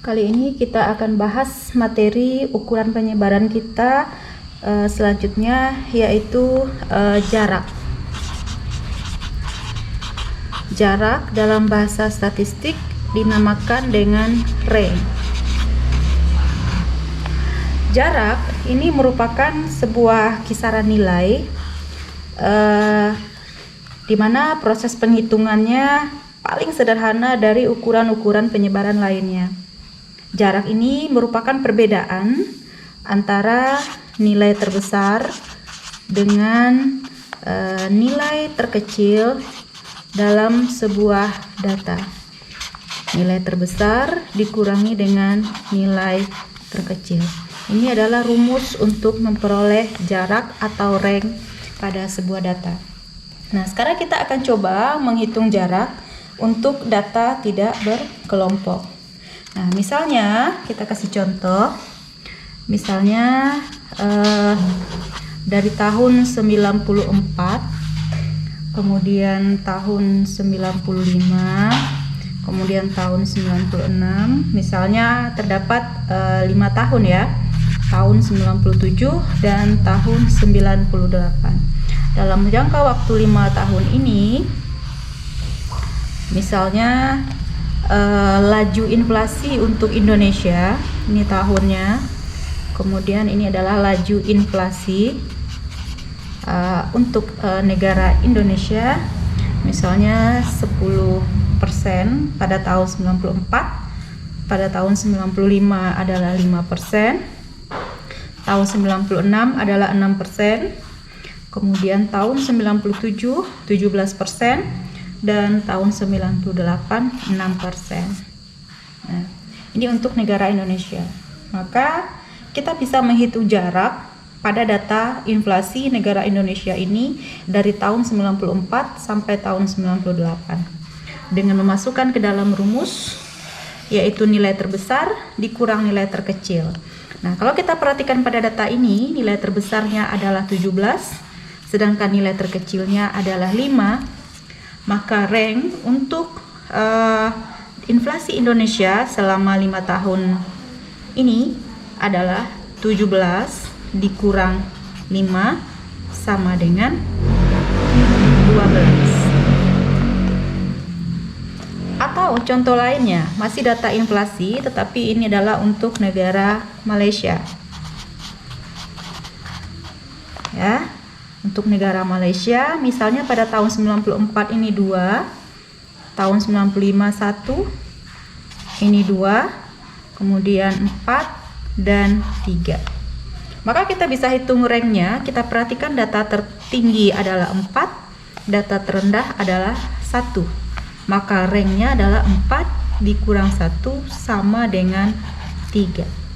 Kali ini kita akan bahas materi ukuran penyebaran kita selanjutnya, yaitu jarak. Jarak dalam bahasa statistik dinamakan dengan range. Jarak ini merupakan sebuah kisaran nilai di mana proses penghitungannya paling sederhana dari ukuran-ukuran penyebaran lainnya. Jarak ini merupakan perbedaan antara nilai terbesar dengan nilai terkecil dalam sebuah data. Nilai terbesar dikurangi dengan nilai terkecil. Ini adalah rumus untuk memperoleh jarak atau range pada sebuah data. Nah, sekarang kita akan coba menghitung jarak untuk data tidak berkelompok. Nah, misalnya kita kasih contoh. Misalnya dari tahun 94, kemudian tahun 95, kemudian tahun 96. Misalnya terdapat 5 tahun ya. Tahun 97 dan tahun 98. Dalam jangka waktu 5 tahun ini, misalnya laju inflasi untuk Indonesia, ini tahunnya, kemudian ini adalah laju inflasi untuk negara Indonesia, misalnya 10% pada tahun 94, pada tahun 95 adalah 5%, tahun 96 adalah 6%, kemudian tahun 97 17%, dan tahun 98 6%. Nah, ini untuk negara Indonesia. Maka kita bisa menghitung jarak pada data inflasi negara Indonesia ini dari tahun 94 sampai tahun 98 dengan memasukkan ke dalam rumus, yaitu nilai terbesar dikurang nilai terkecil. Nah, kalau kita perhatikan pada data ini, nilai terbesarnya adalah 17, sedangkan nilai terkecilnya adalah 5. Maka range untuk inflasi Indonesia selama 5 tahun ini adalah 17 dikurang 5 sama dengan 12. Atau contoh lainnya, masih data inflasi, tetapi ini adalah untuk negara Malaysia. Ya. Untuk negara Malaysia, misalnya pada tahun 94 ini 2, tahun 95 1, ini 2, kemudian 4 dan 3. Maka kita bisa hitung range-nya. Kita perhatikan data tertinggi adalah 4, data terendah adalah 1. Maka range-nya adalah 4 dikurang 1 sama dengan 3.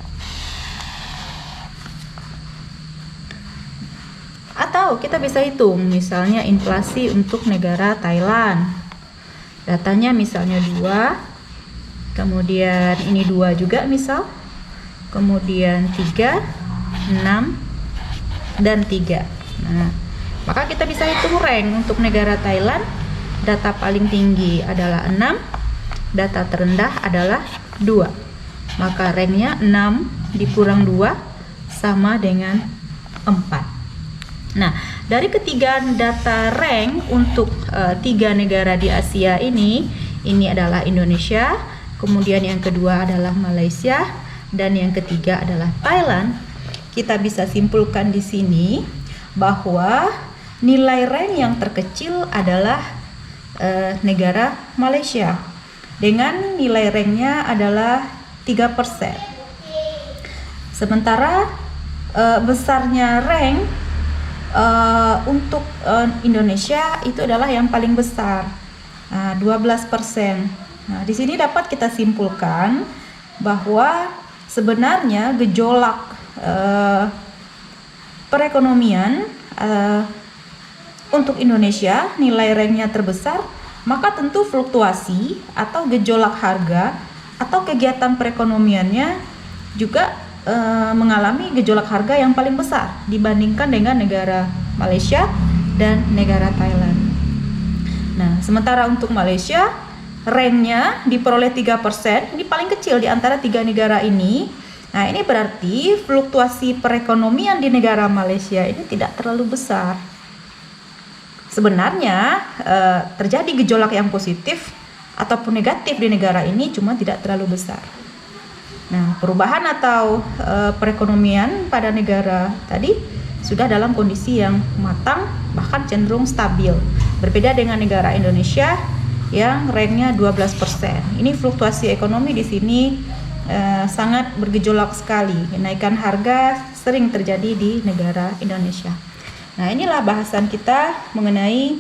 Atau kita bisa hitung misalnya inflasi untuk negara Thailand. Datanya misalnya 2, kemudian ini 2 juga misal, kemudian 3, 6, dan 3. Nah, maka kita bisa hitung rank untuk negara Thailand. Data paling tinggi adalah 6, data terendah adalah 2. Maka ranknya 6 dikurang 2 sama dengan 4. Nah, dari ketiga data rank untuk 3 negara di Asia ini adalah Indonesia, kemudian yang kedua adalah Malaysia, dan yang ketiga adalah Thailand. Kita bisa simpulkan di sini bahwa nilai rank yang terkecil adalah negara Malaysia dengan nilai ranknya adalah 3%. Sementara besarnya rank untuk Indonesia itu adalah yang paling besar, 12%. Nah, di sini dapat kita simpulkan bahwa sebenarnya gejolak perekonomian untuk Indonesia nilai ranknya terbesar, maka tentu fluktuasi atau gejolak harga atau kegiatan perekonomiannya juga mengalami gejolak harga yang paling besar dibandingkan dengan negara Malaysia dan negara Thailand. Nah, sementara untuk Malaysia ranknya diperoleh 3%, ini paling kecil di antara 3 negara ini. Nah, ini berarti fluktuasi perekonomian di negara Malaysia ini tidak terlalu besar. Sebenarnya terjadi gejolak yang positif ataupun negatif di negara ini, cuma tidak terlalu besar. Nah, perubahan atau perekonomian pada negara tadi sudah dalam kondisi yang matang, bahkan cenderung stabil. Berbeda dengan negara Indonesia yang ranknya 12%. Ini fluktuasi ekonomi di sini sangat bergejolak sekali. Kenaikan harga sering terjadi di negara Indonesia. Nah, inilah bahasan kita mengenai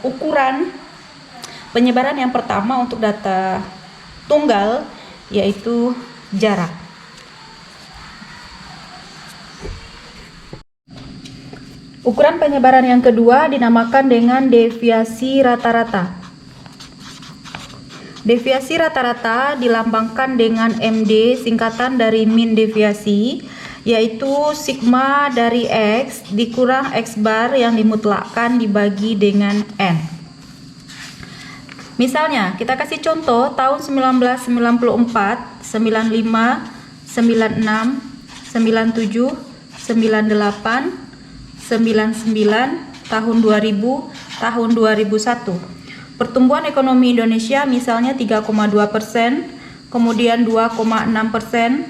ukuran penyebaran yang pertama untuk data tunggal, yaitu jarak. Ukuran penyebaran yang kedua dinamakan dengan deviasi rata-rata. Deviasi rata-rata dilambangkan dengan MD, singkatan dari mean deviasi, yaitu sigma dari X dikurang X bar yang dimutlakkan dibagi dengan N. Misalnya, kita kasih contoh tahun 1994, 95, 96, 97, 98, 99, tahun 2000, tahun 2001. Pertumbuhan ekonomi Indonesia misalnya 3,2%, kemudian 2,6%,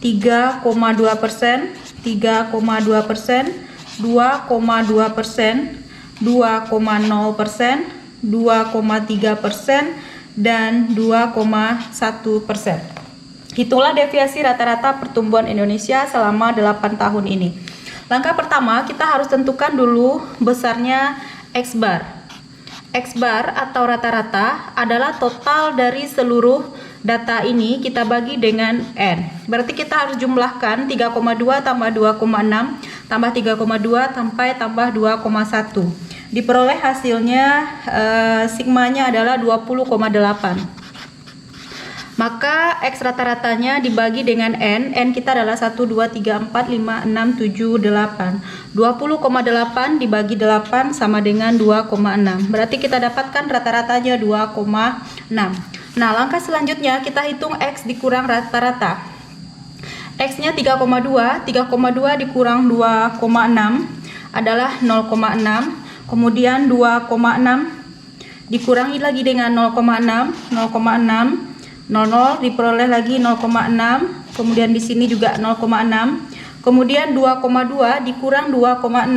3,2%, 3,2%, 2,2%, 2,0%, 2,3%, dan 2,1%. Itulah deviasi rata-rata pertumbuhan Indonesia selama 8 tahun ini. Langkah pertama, kita harus tentukan dulu besarnya X bar. X bar atau rata-rata adalah total dari seluruh data ini kita bagi dengan N. Berarti kita harus jumlahkan 3,2 tambah 2,6 tambah 3,2 sampai tambah 2,1. Diperoleh hasilnya sigmanya adalah 20,8. Maka X rata-ratanya dibagi dengan N kita adalah 1, 2, 3, 4, 5, 6, 7, 8. 20,8 dibagi 8 sama dengan 2,6. Berarti kita dapatkan rata-ratanya 2,6. Nah, langkah selanjutnya kita hitung X dikurang rata-rata. X-nya 3,2, 3,2 dikurang 2,6 adalah 0,6. Kemudian 2,6 dikurangi lagi dengan 0,6, 0,6, 00 diperoleh lagi 0,6, kemudian di sini juga 0,6, kemudian 2,2 dikurang 2,6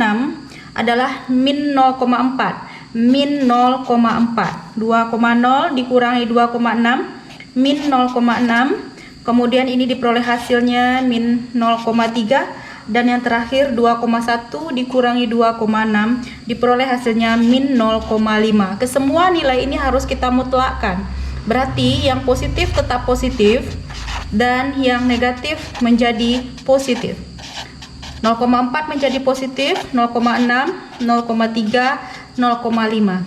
adalah min 0,4, min 0,4, 2,0 dikurangi 2,6, min 0,6, kemudian ini diperoleh hasilnya min 0,3, dan yang terakhir 2,1 dikurangi 2,6 diperoleh hasilnya min 0,5. Kesemua nilai ini harus kita mutlakkan. Berarti yang positif tetap positif dan yang negatif menjadi positif. 0,4 menjadi positif, 0,6, 0,3, 0,5.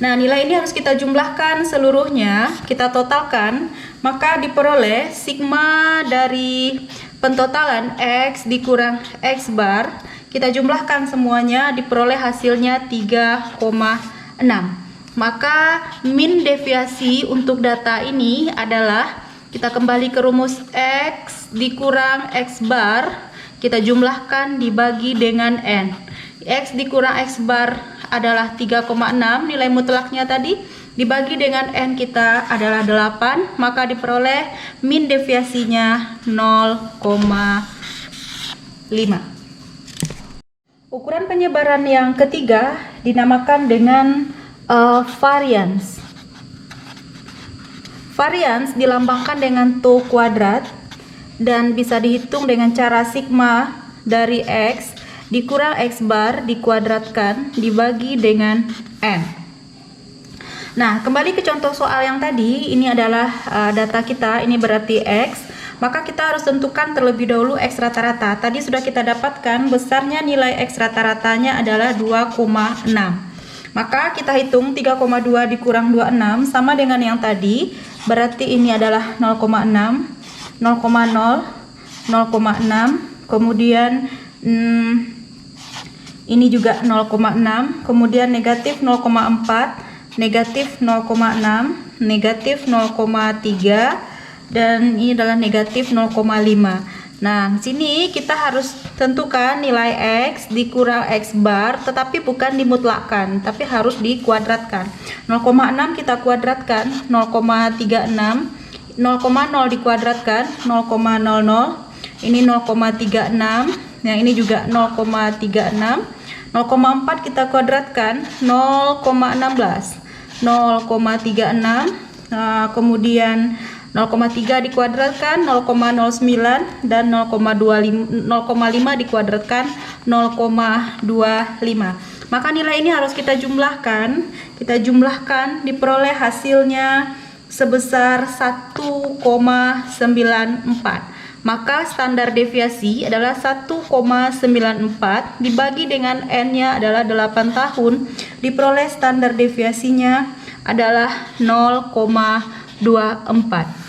Nah, nilai ini harus kita jumlahkan seluruhnya, kita totalkan, maka diperoleh sigma dari pentotalan X dikurang X bar. Kita jumlahkan semuanya, diperoleh hasilnya 3,6. Maka min deviasi untuk data ini adalah, kita kembali ke rumus X dikurang X bar, kita jumlahkan dibagi dengan N. X dikurang X bar adalah 3,6, nilai mutlaknya tadi, dibagi dengan N kita adalah 8, maka diperoleh min deviasinya 0,5. Ukuran penyebaran yang ketiga dinamakan dengan variance. Variance dilambangkan dengan tau kuadrat dan bisa dihitung dengan cara sigma dari X dikurang X bar dikuadratkan dibagi dengan N. Nah, kembali ke contoh soal yang tadi, ini adalah data kita, ini berarti X, maka kita harus tentukan terlebih dahulu X rata-rata. Tadi sudah kita dapatkan besarnya nilai X rata-ratanya adalah 2,6. Maka kita hitung 3,2 dikurang 26 sama dengan yang tadi, berarti ini adalah 0,6, 0,0, 0,6, kemudian ini juga 0,6, kemudian negatif 0,4, negatif 0,6, negatif 0,3, dan ini adalah negatif 0,5. Nah, sini kita harus tentukan nilai X dikurang X bar, tetapi bukan dimutlakkan, tapi harus dikuadratkan. 0,6 kita kuadratkan, 0,36, 0,0 dikuadratkan, 0,00, ini 0,36, nah ini juga 0,36, 0,4 kita kuadratkan, 0,16, 0,36, kemudian 0,3 dikuadratkan 0,09 dan 0,5 dikuadratkan 0,25. Maka nilai ini harus kita jumlahkan. Kita jumlahkan, diperoleh hasilnya sebesar 1,94. Maka standar deviasi adalah 1,94 dibagi dengan N-nya adalah 8 tahun, diperoleh standar deviasinya adalah 0,24.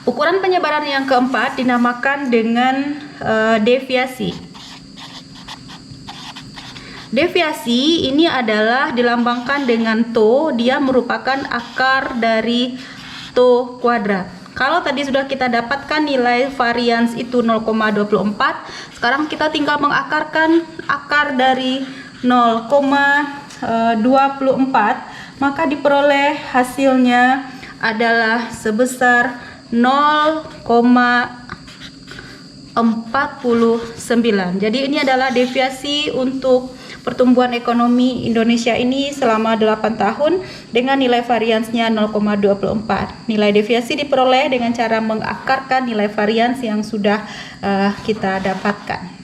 Ukuran penyebaran yang keempat dinamakan dengan deviasi. Deviasi ini adalah dilambangkan dengan tau, dia merupakan akar dari tau kuadrat. Kalau tadi sudah kita dapatkan nilai varians itu 0,24, sekarang kita tinggal mengakarkan akar dari 0,24, maka diperoleh hasilnya adalah sebesar 0,49. Jadi ini adalah deviasi untuk pertumbuhan ekonomi Indonesia ini selama 8 tahun dengan nilai variansnya 0,24. Nilai deviasi diperoleh dengan cara mengakarkan nilai varians yang sudah kita dapatkan.